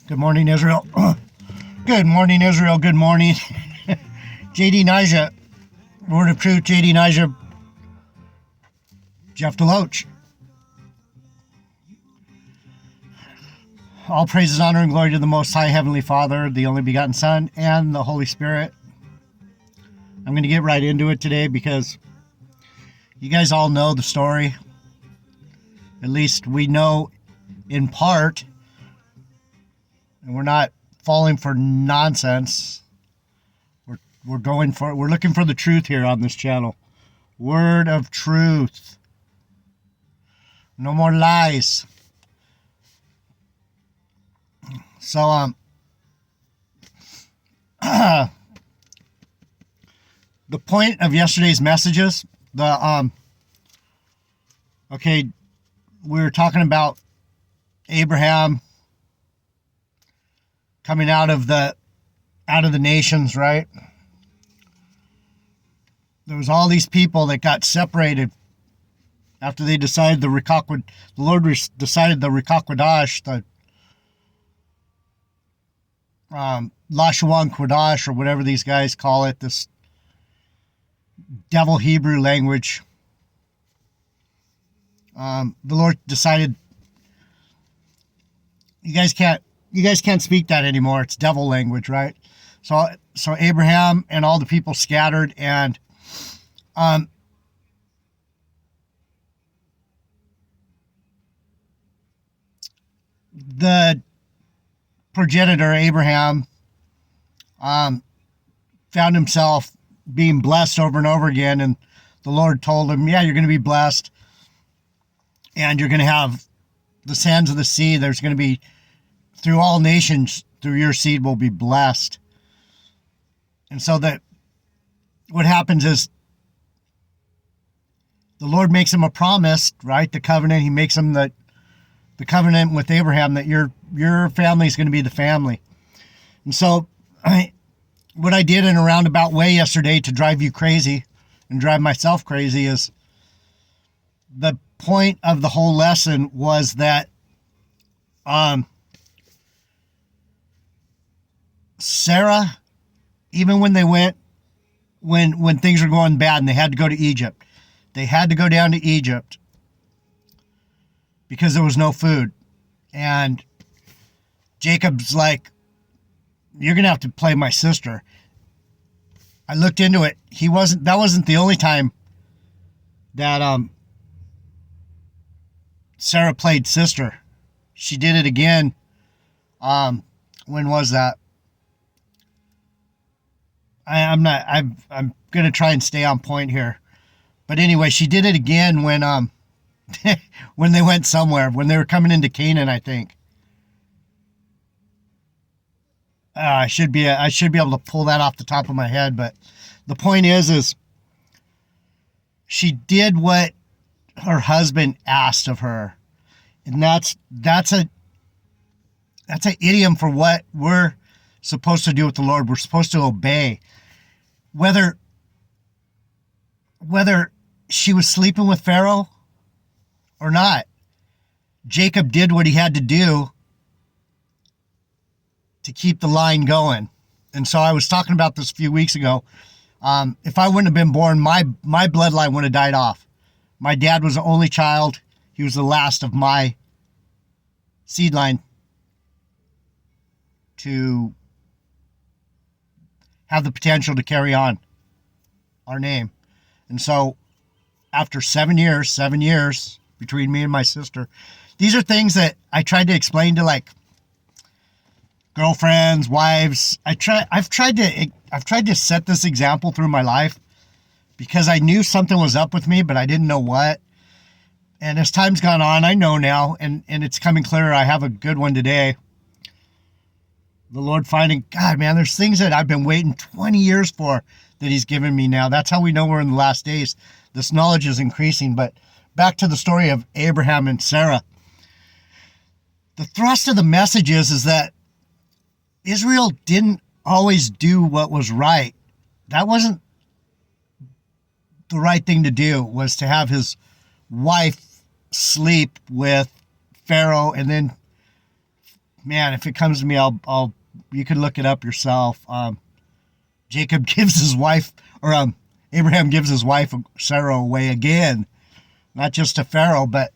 Good morning, Israel. Good morning, Israel. Good morning. JD Nija, Word of Truth, JD Nija, Jeff Deloach. All praises, honor, and glory to the Most High Heavenly Father, the only begotten Son, and the Holy Spirit. I'm going to get right into it today because you guys all know the story. At least we know in part, and we're not falling for nonsense. We're looking for the truth here on this channel. Word of truth. No more lies. So the point of yesterday's messages, we were talking about Abraham coming out of the nations, right? There was all these people that got separated after they decided the Lord decided the Rikakwadash, the Lashawan Quadash, or whatever these guys call it, this devil Hebrew language. The Lord decided you guys can't speak that anymore. It's devil language, right? So Abraham and all the people scattered, and the progenitor Abraham found himself being blessed over and over again, and the Lord told him, yeah, you're going to be blessed, and you're going to have the sands of the sea. There's going to be, through all nations, through your seed will be blessed. And so that what happens is the Lord makes him a promise, right? The covenant. He makes him the covenant with Abraham that your family is going to be the family. And so what I did in a roundabout way yesterday to drive you crazy and drive myself crazy is the point of the whole lesson was that Sarah, even when they went, when things were going bad and they had to go to Egypt, they had to go down to Egypt because there was no food. And Jacob's like, you're going to have to play my sister. I looked into it. That wasn't the only time that Sarah played sister. She did it again. When was that? I'm going to try and stay on point here. But anyway, she did it again when when they went somewhere, when they were coming into Canaan, I think. I should be able to pull that off the top of my head, but the point is she did what her husband asked of her. And that's an idiom for what we're supposed to do with the Lord. We're supposed to obey. Whether she was sleeping with Pharaoh or not, Jacob did what he had to do to keep the line going. And so I was talking about this a few weeks ago. If I wouldn't have been born, my bloodline would have died off. My dad was the only child. He was the last of my seed line to have the potential to carry on our name. And so after 7 years between me and my sister, these are things that I tried to explain to like girlfriends, wives. I've tried to set this example through my life because I knew something was up with me, but I didn't know what. And as time's gone on, I know now, and it's coming clearer. I have a good one today. The Lord finding, God, man, there's things that I've been waiting 20 years for that he's given me now. That's how we know we're in the last days. This knowledge is increasing. But back to the story of Abraham and Sarah. The thrust of the message is that Israel didn't always do what was right. That wasn't the right thing to do, was to have his wife sleep with Pharaoh and then man, if it comes to me, I'll you can look it up yourself. Jacob gives his wife, or Abraham gives his wife Sarah away again, not just to Pharaoh, but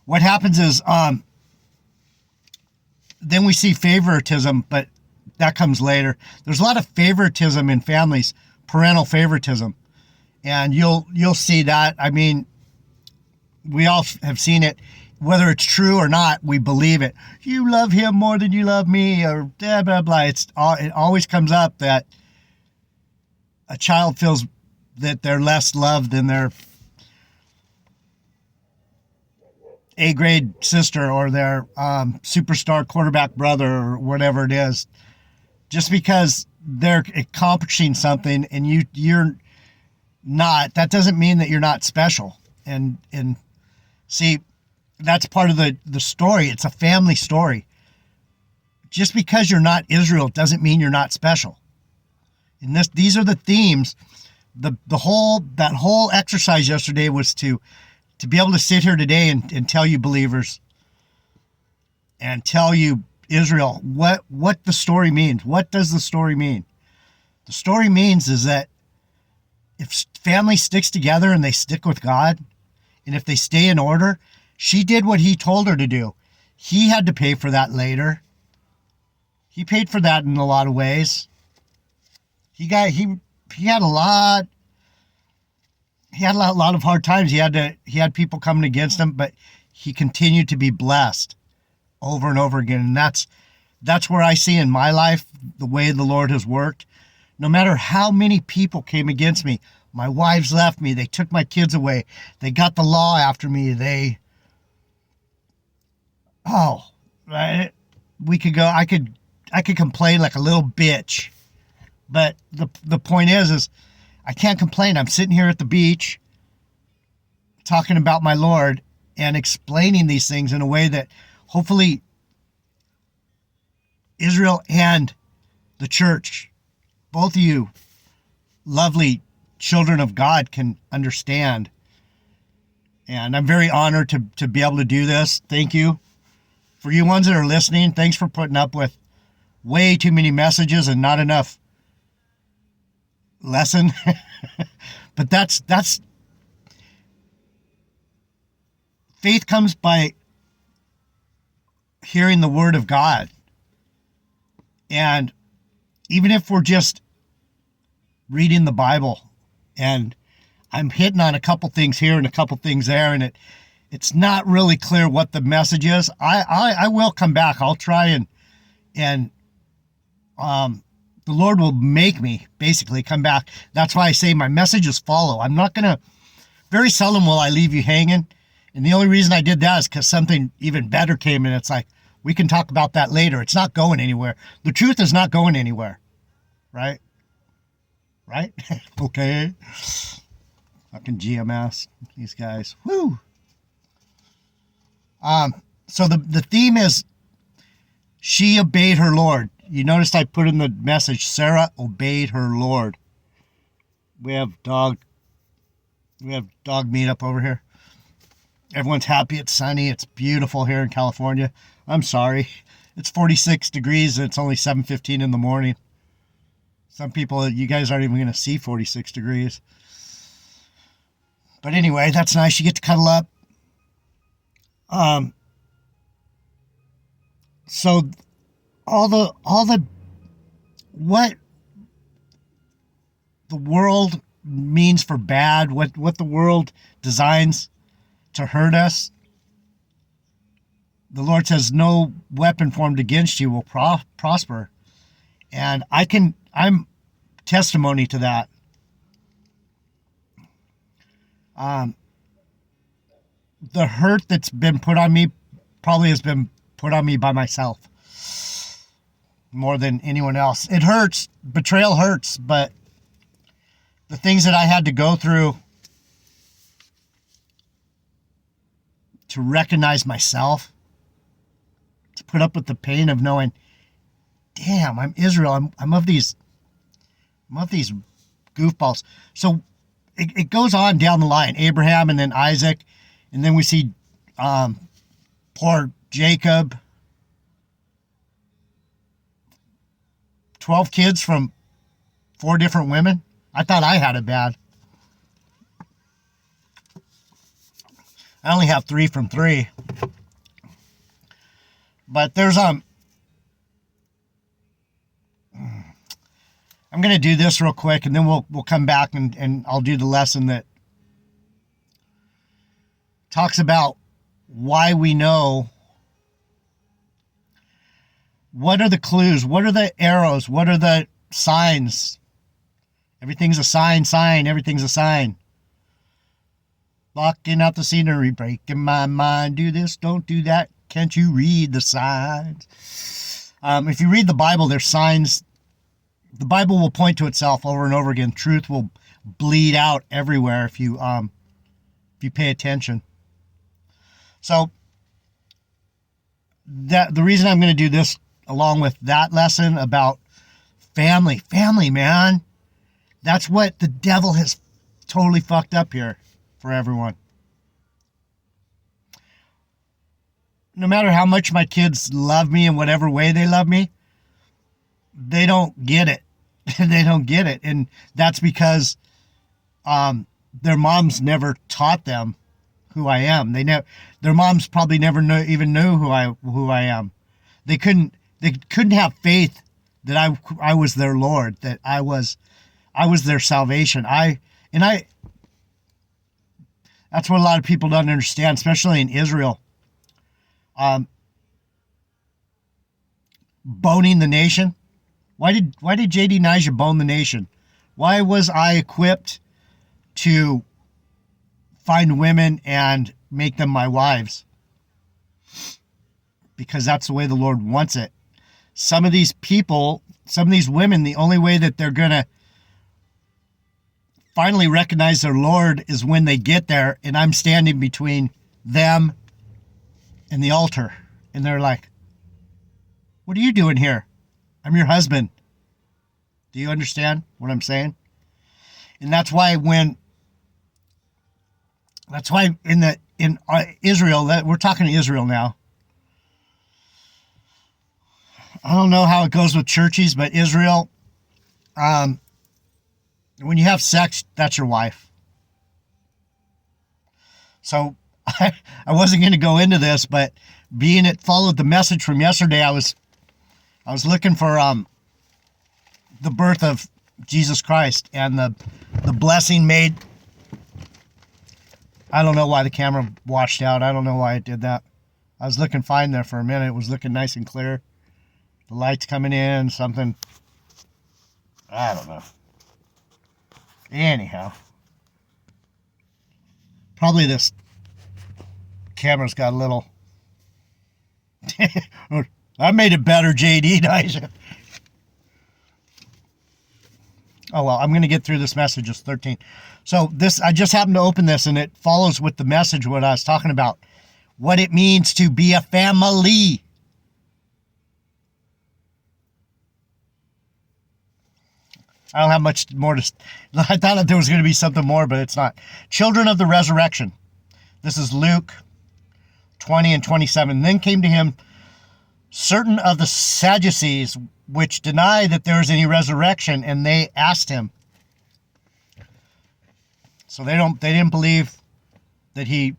what happens is then we see favoritism, but that comes later. There's a lot of favoritism in families, parental favoritism, and you'll see that. I mean, we all have seen it. Whether it's true or not, we believe it. You love him more than you love me, or blah, blah, blah. It always comes up that a child feels that they're less loved than their A-grade sister or their superstar quarterback brother or whatever it is. Just because they're accomplishing something and you're not, that doesn't mean that you're not special. And see, that's part of the story. It's a family story. Just because you're not Israel doesn't mean you're not special. And these are the themes. That whole exercise yesterday was to be able to sit here today and tell you believers and tell you Israel what the story means. What does the story mean? The story means is that if family sticks together and they stick with God, and if they stay in order, she did what he told her to do. He had to pay for that later. He paid for that in a lot of ways. He had a lot of hard times. He had people coming against him, but he continued to be blessed over and over again. And that's where I see in my life the way the Lord has worked. No matter how many people came against me, my wives left me, they took my kids away, they got the law after me, we could go, I could complain like a little bitch. But the point is I can't complain. I'm sitting here at the beach talking about my Lord and explaining these things in a way that hopefully Israel and the church, both of you lovely children of God, can understand. And I'm very honored to be able to do this. Thank you. For you ones that are listening, thanks for putting up with way too many messages and not enough lesson. But that's faith comes by hearing the word of God. And even if we're just reading the Bible, and I'm hitting on a couple things here and a couple things there, and it's not really clear what the message is, I will come back. I'll try and the Lord will make me basically come back. That's why I say my messages follow. I'm not going to, very seldom will I leave you hanging. And the only reason I did that is because something even better came, and it's like, we can talk about that later. It's not going anywhere. The truth is not going anywhere. Right? Right? Okay. Fucking GMS. These guys. Woo! So the theme is she obeyed her Lord. You noticed I put in the message, Sarah obeyed her Lord. We have dog meetup over here. Everyone's happy. It's sunny. It's beautiful here in California. I'm sorry. It's 46 degrees and it's only 7:15 in the morning. Some people, you guys aren't even going to see 46 degrees. But anyway, that's nice. You get to cuddle up. So all the what the world means for bad, what the world designs to hurt us, the Lord says no weapon formed against you will prosper. And I'm testimony to that. The hurt that's been put on me probably has been put on me by myself more than anyone else. It hurts. Betrayal hurts, but the things that I had to go through to recognize myself, to put up with the pain of knowing, damn, I'm Israel. I'm of these goofballs. So it goes on down the line. Abraham and then Isaac, and then we see poor Jacob. 12 kids from 4 different women. I thought I had it bad. I only have 3 from 3. But there's I'm going to do this real quick, and then we'll come back and I'll do the lesson that talks about why we know. What are the clues? What are the arrows? What are the signs? Everything's a sign. Everything's a sign. Blocking out the scenery, breaking my mind. Do this, don't do that. Can't you read the signs? If you read the Bible, there's signs. The Bible will point to itself over and over again. Truth will bleed out everywhere if you pay attention. So the reason I'm going to do this along with that lesson about family, man, that's what the devil has totally fucked up here for everyone. No matter how much my kids love me in whatever way they love me, they don't get it. They don't get it. And that's because their moms never taught them who I am. Their moms probably never even knew who I am. They couldn't have faith that I was their Lord, that I was their salvation. That's what a lot of people don't understand, especially in Israel. Boning the nation. Why did JD Nija bone the nation? Why was I equipped to find women and make them my wives? Because that's the way the Lord wants it. Some of these people, some of these women, the only way that they're going to finally recognize their Lord is when they get there and I'm standing between them and the altar. And they're like, what are you doing here? I'm your husband. Do you understand what I'm saying? And that's why in Israel, that we're talking to Israel now. I don't know how it goes with churches, but Israel, when you have sex, that's your wife. So I wasn't going to go into this, but being it followed the message from yesterday, I was looking for the birth of Jesus Christ and the blessing made. I don't know why the camera washed out. I don't know why it did that. I was looking fine there for a minute. It was looking nice and clear. The lights coming in, something. I don't know. Anyhow. Probably this camera's got a little. I made it better, JD. Oh, well, I'm going to get through this message. It's 13. So I just happened to open this, and it follows with the message what I was talking about. What it means to be a family. I don't have much more to. I thought that there was going to be something more, but it's not. Children of the resurrection. This is Luke 20 and 27. Then came to him certain of the Sadducees, which deny that there is any resurrection, and they asked him. So they didn't believe that he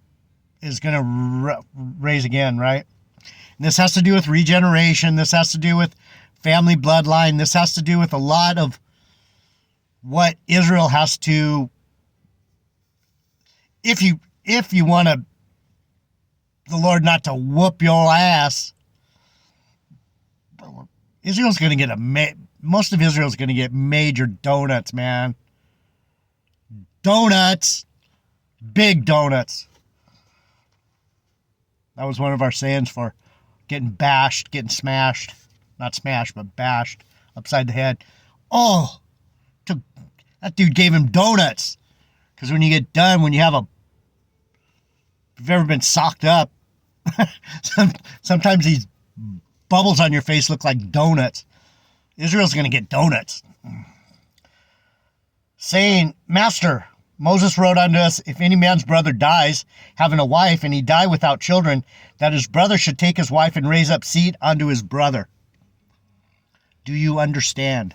is going to raise again, right? And this has to do with regeneration. This has to do with family bloodline. This has to do with a lot of what Israel has to, if you want the Lord not to whoop your ass, Israel's going to get most of Israel's going to get major donuts, man. Donuts. Big donuts. That was one of our sayings for getting bashed, getting smashed. Not smashed, but bashed upside the head. Oh, that dude gave him donuts. Because when you get done, if you've ever been socked up, sometimes these bubbles on your face look like donuts. Israel's going to get donuts. Saying, Master, Moses wrote unto us, if any man's brother dies, having a wife, and he die without children, that his brother should take his wife and raise up seed unto his brother. Do you understand?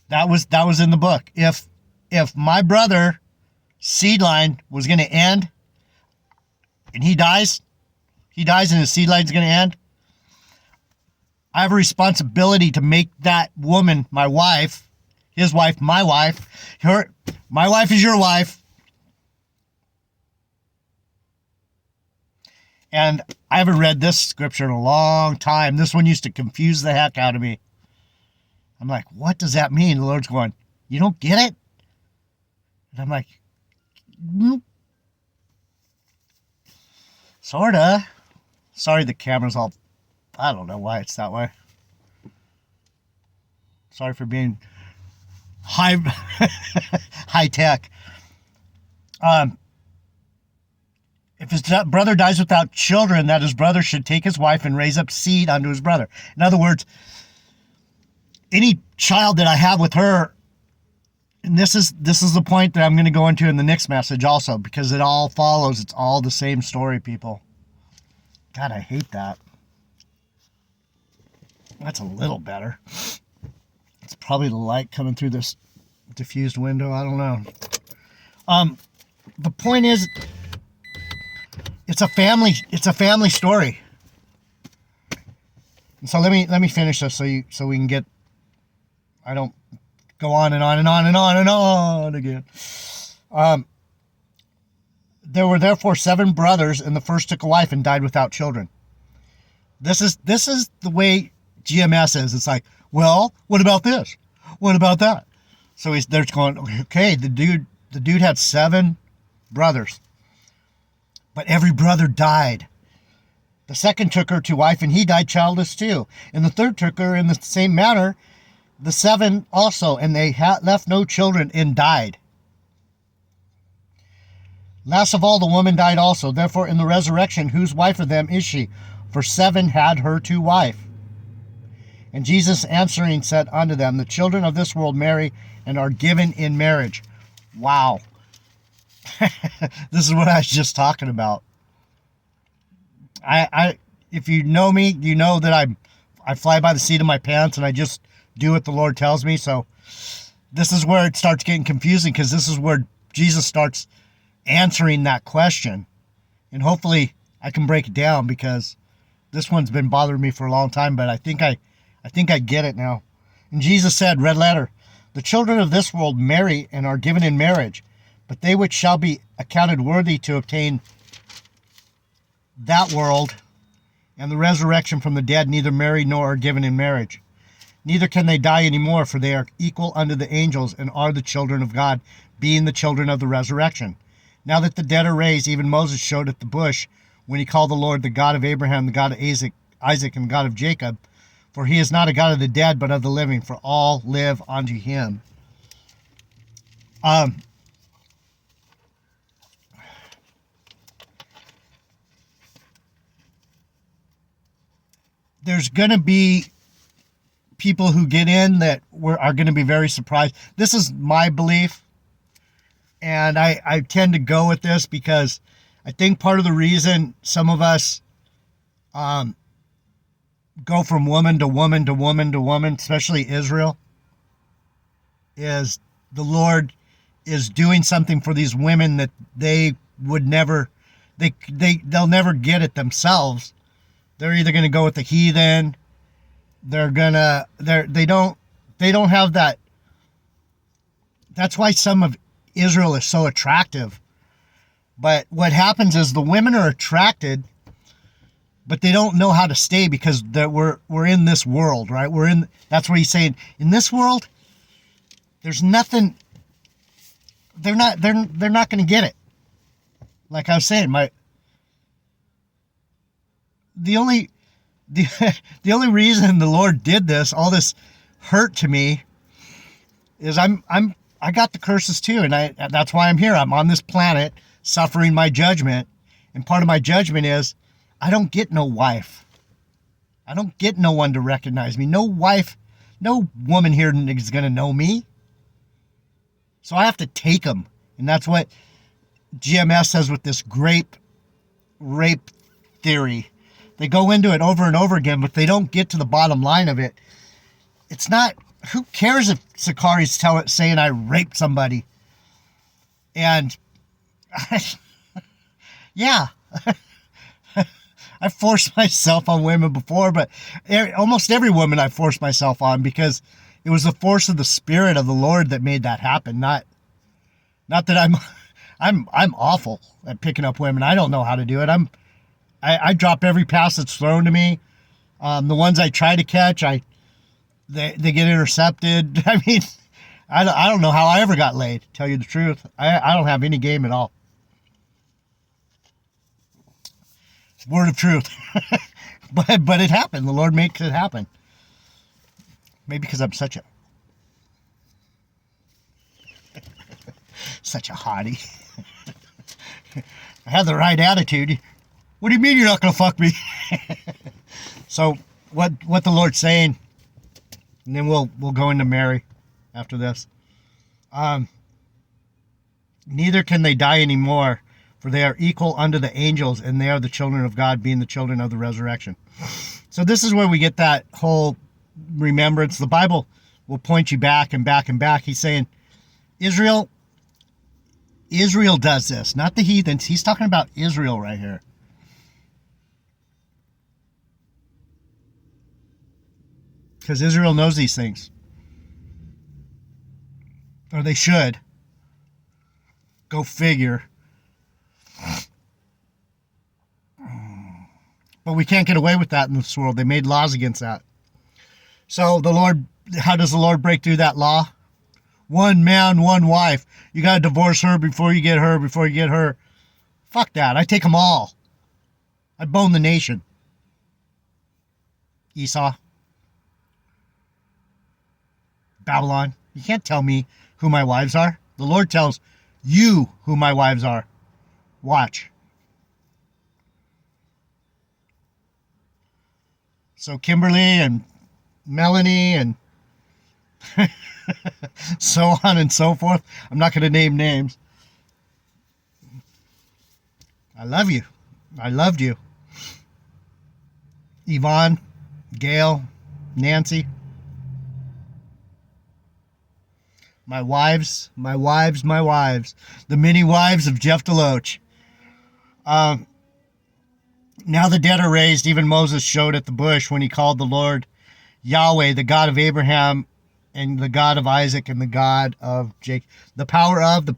That was in the book. If my brother seed line was going to end and he dies and his seed line is going to end, I have a responsibility to make that woman my wife, his wife, my wife. My wife is your wife. And I haven't read this scripture in a long time. This one used to confuse the heck out of me. I'm like, what does that mean? The Lord's going, you don't get it? And I'm like, sorta. Sorry, the camera's all, I don't know why it's that way. Sorry for being high tech. If his brother dies without children, that his brother should take his wife and raise up seed unto his brother. In other words, any child that I have with her, and this is the point that I'm going to go into in the next message also, because it all follows. It's all the same story, people. God, I hate that. That's a little better. It's probably the light coming through this diffused window. I don't know. The point is, it's a family story. And so let me finish this so we can get, I don't go on and on and on and on and on again. There were therefore 7 brothers, and the first took a wife and died without children. This is the way GMS is. It's like, well, what about this? What about that? So they're going, okay, the dude had 7 brothers, but every brother died. The second took her to wife, and he died childless too. And the third took her in the same manner, the 7 also, and they left no children and died. Last of all, the woman died also. Therefore, in the resurrection, whose wife of them is she? For 7 had her to wife. And Jesus answering said unto them, the children of this world marry and are given in marriage. Wow. This is what I was just talking about. If you know me, you know that I fly by the seat of my pants and I just do what the Lord tells me. So this is where it starts getting confusing, because this is where Jesus starts answering that question. And hopefully I can break it down, because this one's been bothering me for a long time, but I think I get it now. And Jesus said, red letter, the children of this world marry and are given in marriage, but they which shall be accounted worthy to obtain that world and the resurrection from the dead neither marry nor are given in marriage. Neither can they die any more, for they are equal unto the angels and are the children of God, being the children of the resurrection. Now that the dead are raised, even Moses showed at the bush when he called the Lord the God of Abraham, the God of Isaac, and the God of Jacob. For he is not a God of the dead, but of the living, for all live unto him. There's going to be people who get in that are going to be very surprised. This is my belief, and I tend to go with this because I think part of the reason some of us go from woman to woman to woman to woman, especially Israel, is the Lord is doing something for these women that they would never, they'll never get it themselves. They're either going to go with the heathen. They don't have that. That's why some of Israel is so attractive. But what happens is the women are attracted, but they don't know how to stay, because we're in this world, right? That's what he's saying. In this world, there's nothing. They're not going to get it. Like I was saying, the only reason the Lord did this, all this hurt to me, is I got the curses too, and that's why I'm here. I'm on this planet suffering my judgment, and part of my judgment is I don't get no wife. I don't get no one to recognize me. No wife, no woman here is going to know me. So I have to take them, and that's what GMS says with this rape theory, They go into it over and over again, but they don't get to the bottom line of it. It's not, who cares if Sakari's saying I raped somebody? And, yeah. I forced myself on women before, but almost every woman I forced myself on, because it was the force of the Spirit of the Lord that made that happen. Not that I'm awful at picking up women. I don't know how to do it. I drop every pass that's thrown to me. The ones I try to catch, they get intercepted. I mean, I don't know how I ever got laid, to tell you the truth. I don't have any game at all. Word of truth. but it happened. The Lord makes it happen. Maybe because I'm such a hottie. I have the right attitude. What do you mean you're not going to fuck me? So what the Lord's saying, and then we'll go into Mary after this. Neither can they die anymore, for they are equal unto the angels, and they are the children of God, being the children of the resurrection. So this is where we get that whole remembrance. The Bible will point you back and back and back. He's saying, Israel does this, not the heathens. He's talking about Israel right here. Because Israel knows these things. Or they should. Go figure. But we can't get away with that in this world. They made laws against that. So the Lord, how does the Lord break through that law? One man, one wife. You got to divorce her before you get her. Fuck that. I take them all. I bone the nation. Esau. Babylon. You can't tell me who my wives are. The Lord tells you who my wives are. Watch. So Kimberly and Melanie and so on and so forth. I'm not going to name names. I love you. I loved you. Yvonne, Gail, Nancy. My wives. The many wives of Jeff Deloach. Now the dead are raised. Even Moses showed at the bush when he called the Lord Yahweh, the God of Abraham and the God of Isaac and the God of Jacob. The power of. He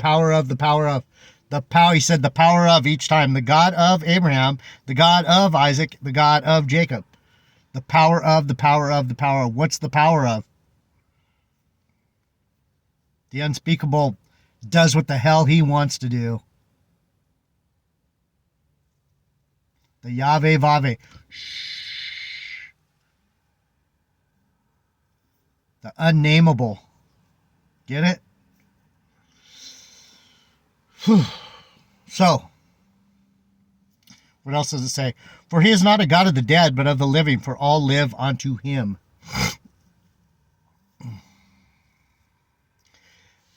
said the power of each time. The God of Abraham, the God of Isaac, the God of Jacob. The power of. What's the power of? The unspeakable does what the hell he wants to do. The Yahweh Vave. Shh. The unnameable. Get it? Whew. So, what else does it say? For he is not a God of the dead, but of the living, for all live unto him.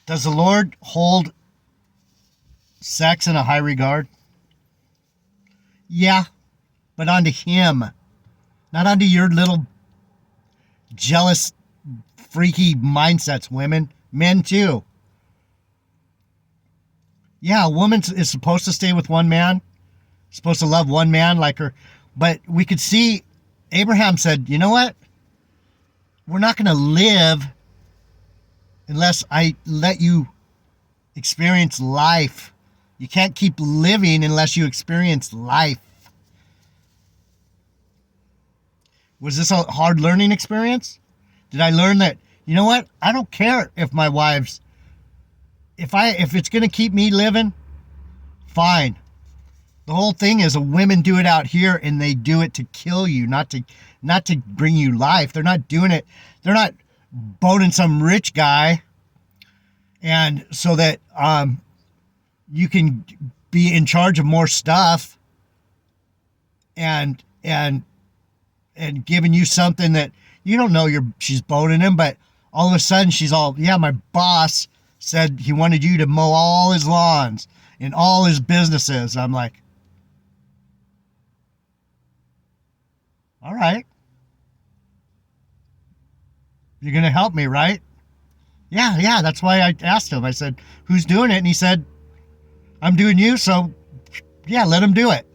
Does the Lord hold sex in a high regard? Yeah, but unto him, not unto your little jealous, freaky mindsets, women. Men too. Yeah, a woman is supposed to stay with one man, supposed to love one man like her. But we could see Abraham said, you know what? We're not going to live unless I let you experience life. You can't keep living unless you experience life. Was this a hard learning experience? Did I learn that, you know what? I don't care if my wives, if it's going to keep me living, fine. The whole thing is women do it out here and they do it to kill you, not to bring you life. They're not doing it. They're not boning some rich guy and so that you can be in charge of more stuff and giving you something that you don't know she's boning him, but all of a sudden she's all, yeah, my boss said he wanted you to mow all his lawns and all his businesses. I'm like, All right. You're going to help me, right? Yeah. That's why I asked him. I said, who's doing it? And he said, I'm doing you. So, yeah, let him do it.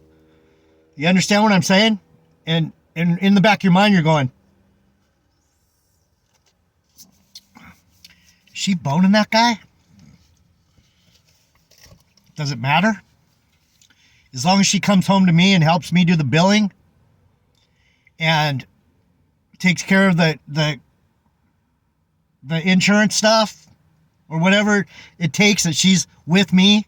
You understand what I'm saying? And in the back of your mind, you're going, is she boning that guy? Does it matter? As long as she comes home to me and helps me do the billing and takes care of the insurance stuff or whatever it takes, that she's with me.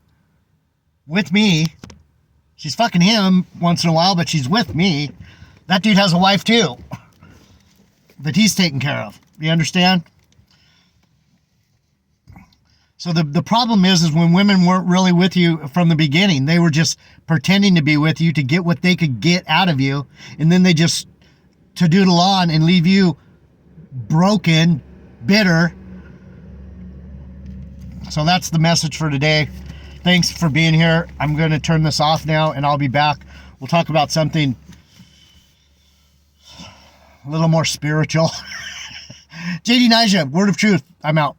She's fucking him once in a while, but she's with me. That dude has a wife too that he's taking care of. You understand? So the problem is when women weren't really with you from the beginning. They were just pretending to be with you to get what they could get out of you. And then they just to doodle on and leave you broken, bitter. So that's the message for today. Thanks for being here. I'm going to turn this off now and I'll be back. We'll talk about something a little more spiritual. JD Nyjah, Word of Truth. I'm out.